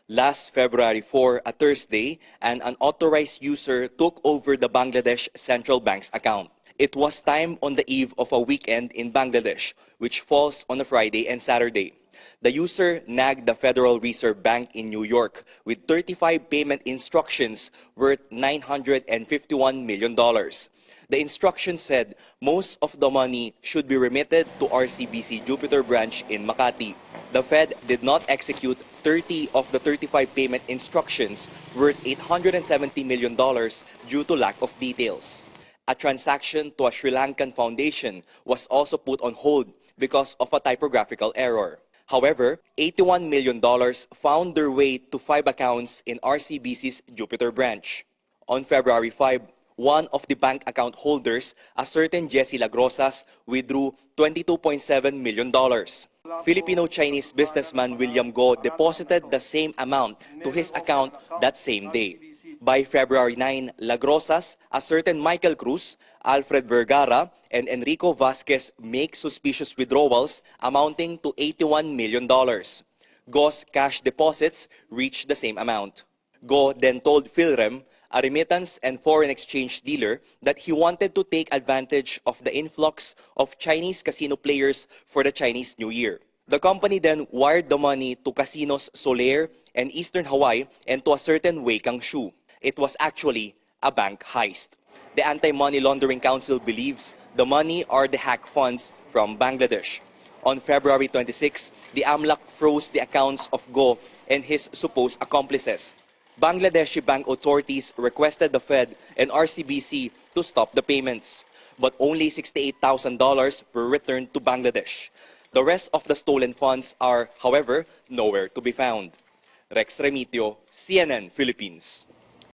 Last February 4, a Thursday, an unauthorized user took over the Bangladesh Central Bank's account. It was timed on the eve of a weekend in Bangladesh, which falls on a Friday and Saturday. The user nagged the Federal Reserve Bank in New York with 35 payment instructions worth $951 million. The instructions said most of the money should be remitted to RCBC Jupiter branch in Makati. The Fed did not execute 30 of the 35 payment instructions worth $870 million due to lack of details. A transaction to a Sri Lankan foundation was also put on hold because of a typographical error. However, $81 million found their way to 5 accounts in RCBC's Jupiter branch. On February 5, one of the bank account holders, a certain Jesse Lagrosas, withdrew $22.7 million. Filipino-Chinese businessman William Go deposited the same amount to his account that same day. By February 9, Lagrosas, a certain Michael Cruz, Alfred Vergara, and Enrico Vasquez make suspicious withdrawals amounting to $81 million. Go's cash deposits reached the same amount. Go then told Philrem, a remittance and foreign exchange dealer, that he wanted to take advantage of the influx of Chinese casino players for the Chinese New Year. The company then wired the money to casinos Solaire and Eastern Hawaii and to a certain Wei Kang Shu. It was actually a bank heist. The Anti-Money Laundering Council believes the money are the hack funds from Bangladesh. On February 26, the AMLAC froze the accounts of Go and his supposed accomplices. Bangladeshi bank authorities requested the Fed and RCBC to stop the payments, but only $68,000 were returned to Bangladesh. The rest of the stolen funds are, however, nowhere to be found. Rex Remitio, CNN Philippines.